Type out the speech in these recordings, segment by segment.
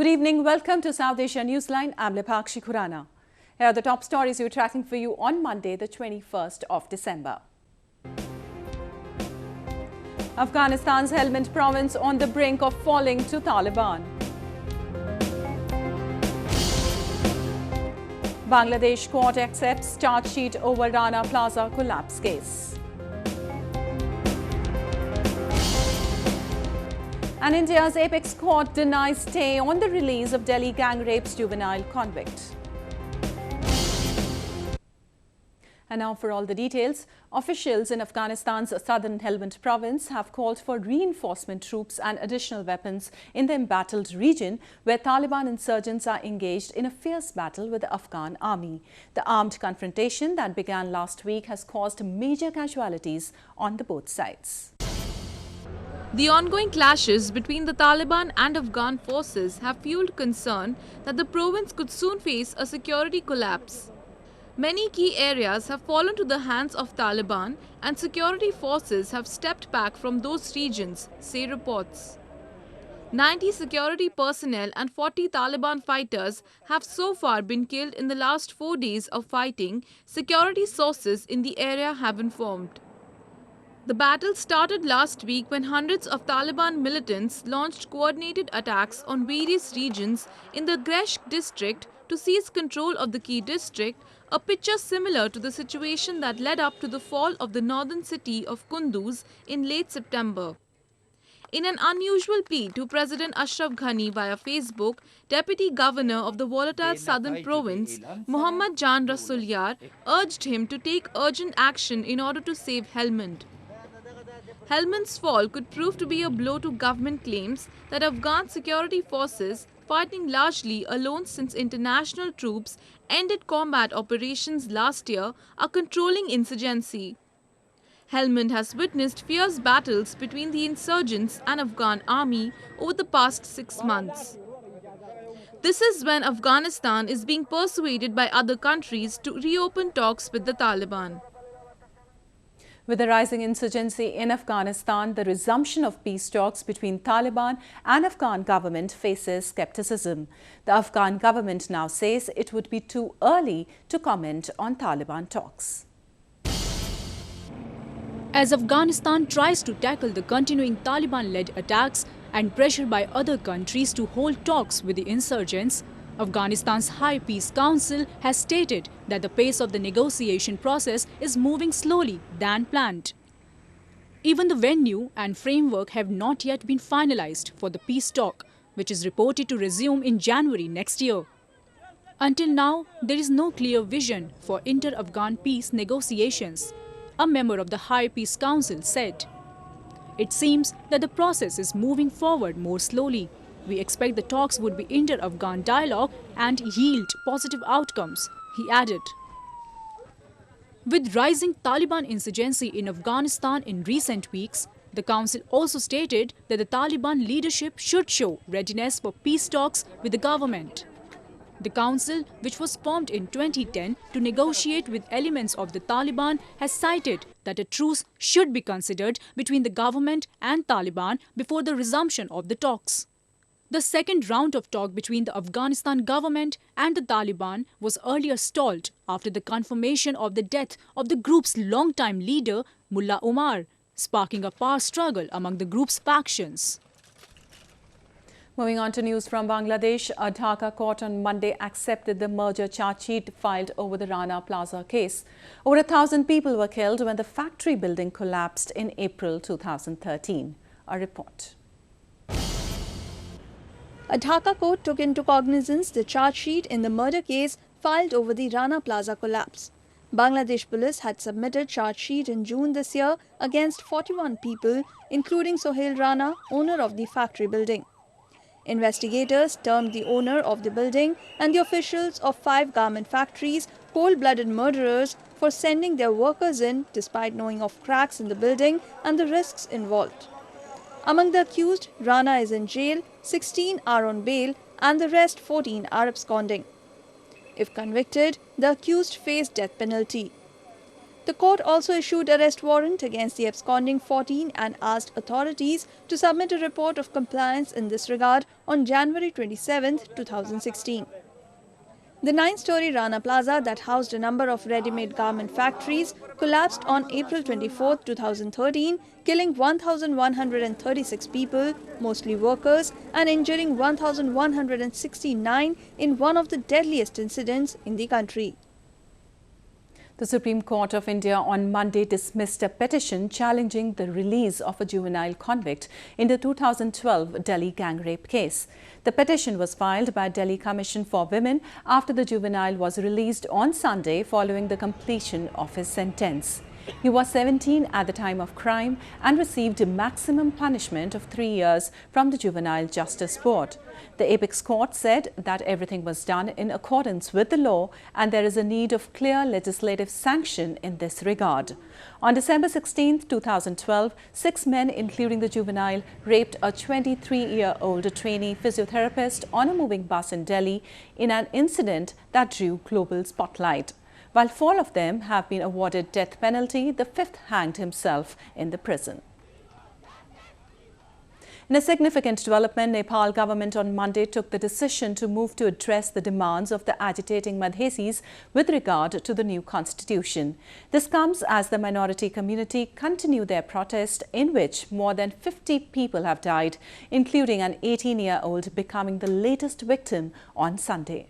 Good evening. Welcome to South Asia Newsline. I'm Lipakshi Khurana. Here are the top stories we're tracking for you on Monday, the 21st of December. Afghanistan's Helmand province on the brink of falling to Taliban. Bangladesh court accepts charge sheet over Rana Plaza collapse case. And India's apex court denies stay on the release of Delhi gang rapes juvenile convict. And now for all the details, officials in Afghanistan's southern Helmand province have called for reinforcement troops and additional weapons in the embattled region where Taliban insurgents are engaged in a fierce battle with the Afghan army. The armed confrontation that began last week has caused major casualties on the both sides. The ongoing clashes between the Taliban and Afghan forces have fueled concern that the province could soon face a security collapse. Many key areas have fallen to the hands of Taliban and security forces have stepped back from those regions, say reports. 90 security personnel and 40 Taliban fighters have so far been killed in the last 4 days of fighting, security sources in the area have informed. The battle started last week when hundreds of Taliban militants launched coordinated attacks on various regions in the Gresh district to seize control of the key district, a picture similar to the situation that led up to the fall of the northern city of Kunduz in late September. In an unusual plea to President Ashraf Ghani via Facebook, Deputy Governor of the volatile southern province, Muhammad Jan Rasulyar, urged him to take urgent action in order to save Helmand. Helmand's fall could prove to be a blow to government claims that Afghan security forces, fighting largely alone since international troops ended combat operations last year, are controlling insurgency. Helmand has witnessed fierce battles between the insurgents and Afghan army over the past 6 months. This is when Afghanistan is being persuaded by other countries to reopen talks with the Taliban. With the rising insurgency in Afghanistan, the resumption of peace talks between Taliban and Afghan government faces skepticism. The Afghan government now says it would be too early to comment on Taliban talks. As Afghanistan tries to tackle the continuing Taliban-led attacks and pressure by other countries to hold talks with the insurgents, Afghanistan's High Peace Council has stated that the pace of the negotiation process is moving slowly than planned. Even the venue and framework have not yet been finalized for the peace talk, which is reported to resume in January next year. Until now, there is no clear vision for inter-Afghan peace negotiations, a member of the High Peace Council said. It seems that the process is moving forward more slowly. We expect the talks would be inter-Afghan dialogue and yield positive outcomes, he added. With rising Taliban insurgency in Afghanistan in recent weeks, the Council also stated that the Taliban leadership should show readiness for peace talks with the government. The Council, which was formed in 2010 to negotiate with elements of the Taliban, has cited that a truce should be considered between the government and Taliban before the resumption of the talks. The second round of talk between the Afghanistan government and the Taliban was earlier stalled after the confirmation of the death of the group's longtime leader, Mullah Omar, sparking a power struggle among the group's factions. Moving on to news from Bangladesh, a Dhaka court on Monday accepted the merger charge sheet filed over the Rana Plaza case. Over 1,000 people were killed when the factory building collapsed in April 2013. A report. A Dhaka court took into cognizance the charge sheet in the murder case filed over the Rana Plaza collapse. Bangladesh police had submitted charge sheet in June this year against 41 people, including Sohail Rana, owner of the factory building. Investigators termed the owner of the building and the officials of 5 garment factories cold-blooded murderers for sending their workers in despite knowing of cracks in the building and the risks involved. Among the accused, Rana is in jail, 16 are on bail and the rest 14 are absconding. If convicted, the accused face death penalty. The court also issued arrest warrant against the absconding 14 and asked authorities to submit a report of compliance in this regard on January 27, 2016. The 9-story Rana Plaza that housed a number of ready-made garment factories collapsed on April 24, 2013, killing 1,136 people, mostly workers, and injuring 1,169 in one of the deadliest incidents in the country. The Supreme Court of India on Monday dismissed a petition challenging the release of a juvenile convict in the 2012 Delhi gang rape case. The petition was filed by Delhi Commission for Women after the juvenile was released on Sunday following the completion of his sentence. He was 17 at the time of crime and received a maximum punishment of 3 years from the Juvenile Justice Board. The apex court said that everything was done in accordance with the law and there is a need of clear legislative sanction in this regard. On December 16, 2012, 6 men, including the juvenile, raped a 23-year-old trainee physiotherapist on a moving bus in Delhi in an incident that drew global spotlight. While 4 of them have been awarded death penalty, the 5th hanged himself in the prison. In a significant development, Nepal government on Monday took the decision to move to address the demands of the agitating Madhesis with regard to the new constitution. This comes as the minority community continue their protest, in which more than 50 people have died, including an 18-year-old becoming the latest victim on Sunday.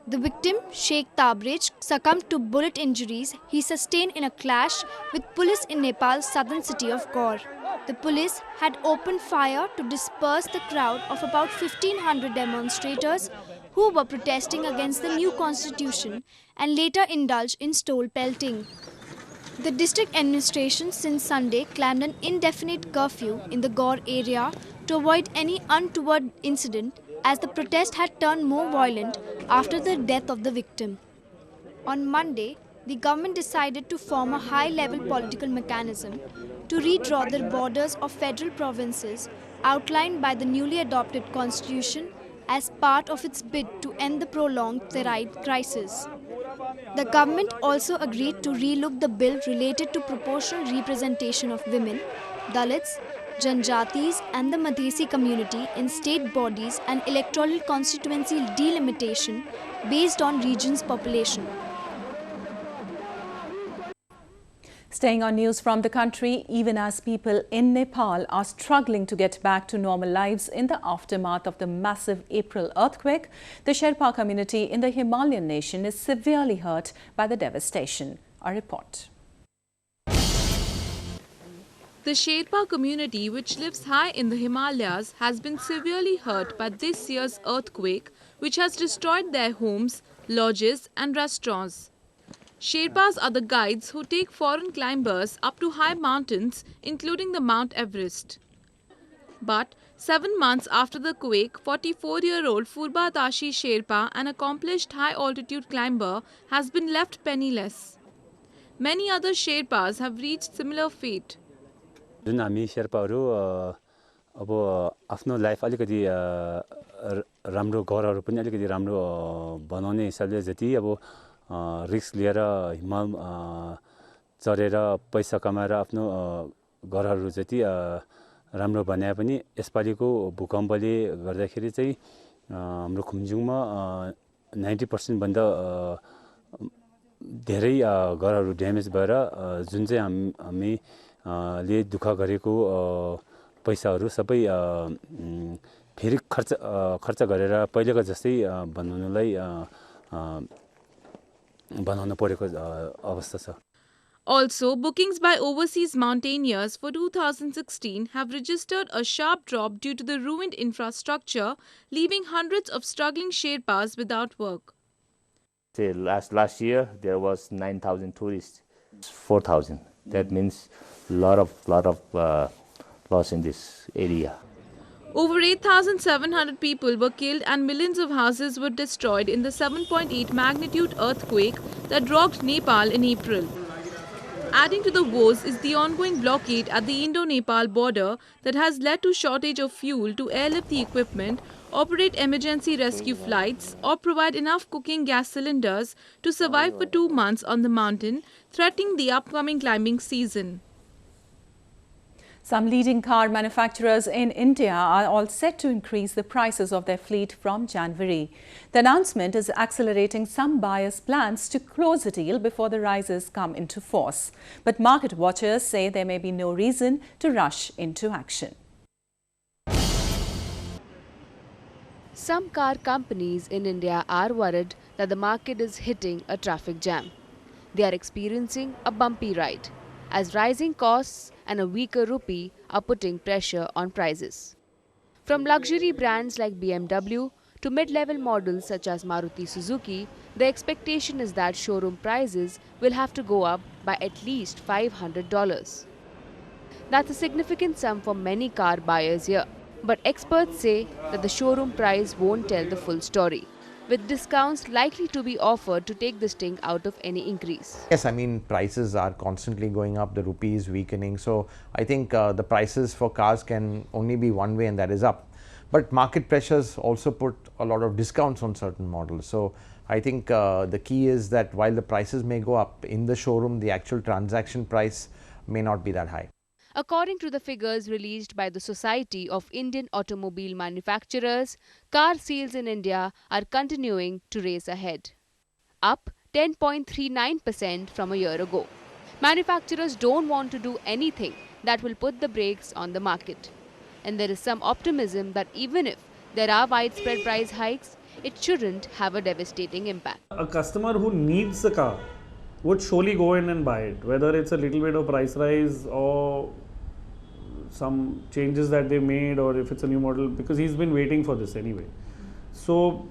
The victim, Sheikh Tabrij, succumbed to bullet injuries he sustained in a clash with police in Nepal's southern city of Gaur. The police had opened fire to disperse the crowd of about 1,500 demonstrators who were protesting against the new constitution and later indulged in stole pelting. The district administration since Sunday claimed an indefinite curfew in the Gaur area to avoid any untoward incident, as the protest had turned more violent after the death of the victim. On Monday, the government decided to form a high-level political mechanism to redraw the borders of federal provinces outlined by the newly adopted constitution as part of its bid to end the prolonged Terai crisis. The government also agreed to relook the bill related to proportional representation of women, Dalits, Janjatis and the Madhesi community in state bodies and electoral constituency delimitation based on region's population. Staying on news from the country, even as people in Nepal are struggling to get back to normal lives in the aftermath of the massive April earthquake, the Sherpa community in the Himalayan nation is severely hurt by the devastation. A report. The Sherpa community, which lives high in the Himalayas, has been severely hurt by this year's earthquake, which has destroyed their homes, lodges and restaurants. Sherpas are the guides who take foreign climbers up to high mountains, including the Mount Everest. But 7 months after the quake, 44-year-old Furba Tashi Sherpa, an accomplished high-altitude climber, has been left penniless. Many other Sherpas have reached similar fate. जुन हामी शेर्पाहरू अब आफ्नो life अलिकति राम्रो घरहरू पनि अलिकति राम्रो बनाउने हिसाबले जति अब रिस्क लिएर हिमाल चढेर पैसा कमाएर आफ्नो घरहरू जति राम्रो बनाए पनि यसपालिको भूकम्पले गर्दाखेरि चाहिँ हाम्रो खुम्जुङमा 90% भन्दा धेरै घरहरू ड्यामेज भएर जुन चाहिँ हामी ले दुःख गरेको पैसाहरू सबै फेरि खर्च गरेर पहिलेको जस्तै बनाउन परेको अवस्था छ. Also, bookings by overseas mountaineers for 2016 have registered a sharp drop due to the ruined infrastructure, leaving hundreds of struggling Sherpas without work. Say last year there was 9,000 tourists, 4,000. That means lot of loss in this area. Over 8,700 people were killed and millions of houses were destroyed in the 7.8 magnitude earthquake that rocked Nepal in April. Adding to the woes is the ongoing blockade at the Indo-Nepal border that has led to shortage of fuel to airlift the equipment operate emergency rescue flights, or provide enough cooking gas cylinders to survive for 2 months on the mountain, threatening the upcoming climbing season. Some leading car manufacturers in India are all set to increase the prices of their fleet from January. The announcement is accelerating some buyers' plans to close a deal before the rises come into force. But market watchers say there may be no reason to rush into action. Some car companies in India are worried that the market is hitting a traffic jam. They are experiencing a bumpy ride, as rising costs and a weaker rupee are putting pressure on prices. From luxury brands like BMW to mid-level models such as Maruti-Suzuki, the expectation is that showroom prices will have to go up by at least $500. That's a significant sum for many car buyers here. But experts say that the showroom price won't tell the full story, with discounts likely to be offered to take the sting out of any increase. Yes, I mean, prices are constantly going up, the rupee is weakening. So I think the prices for cars can only be one way, and that is up. But market pressures also put a lot of discounts on certain models. So I think the key is that while the prices may go up in the showroom, the actual transaction price may not be that high. According to the figures released by the Society of Indian Automobile Manufacturers, car sales in India are continuing to race ahead, up 10.39% from a year ago. Manufacturers don't want to do anything that will put the brakes on the market. And there is some optimism that even if there are widespread price hikes, it shouldn't have a devastating impact. A customer who needs a car would surely go in and buy it, whether it's a little bit of price rise or some changes that they made, or if it's a new model, because he's been waiting for this anyway. So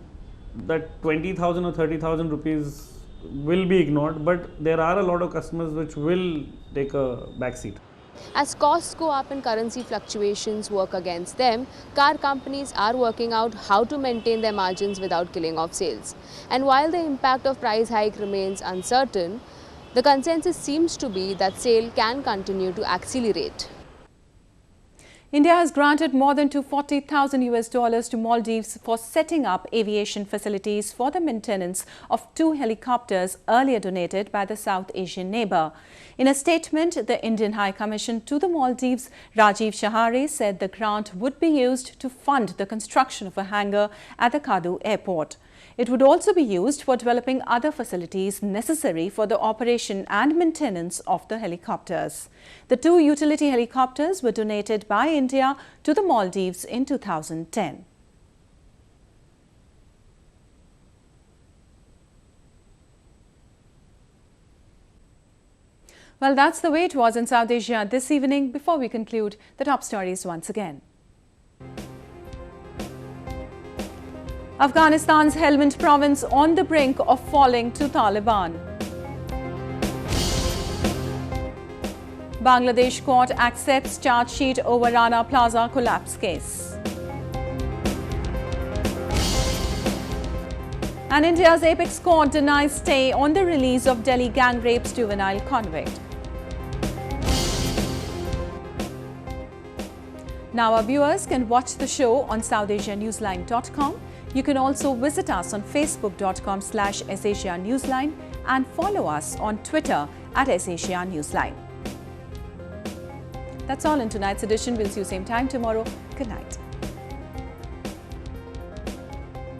that 20,000 or 30,000 rupees will be ignored, but there are a lot of customers which will take a backseat. As costs go up and currency fluctuations work against them, car companies are working out how to maintain their margins without killing off sales. And while the impact of price hike remains uncertain, the consensus seems to be that sale can continue to accelerate. India has granted more than $240,000 to Maldives for setting up aviation facilities for the maintenance of 2 helicopters earlier donated by the South Asian neighbour. In a statement, the Indian High Commission to the Maldives, Rajiv Shahare, said the grant would be used to fund the construction of a hangar at the Kadu airport. It would also be used for developing other facilities necessary for the operation and maintenance of the helicopters. The 2 utility helicopters were donated by India to the Maldives in 2010. Well, that's the way it was in South Asia this evening. Before we conclude, the top stories once again. Afghanistan's Helmand province on the brink of falling to Taliban. Bangladesh court accepts charge sheet over Rana Plaza collapse case. And India's apex court denies stay on the release of Delhi gang rapes juvenile convict. Now our viewers can watch the show on SouthAsiaNewsline.com. You can also visit us on Facebook.com/SAsiaNewsline and follow us on Twitter @SAsiaNewsline. That's all in tonight's edition. We'll see you same time tomorrow. Good night.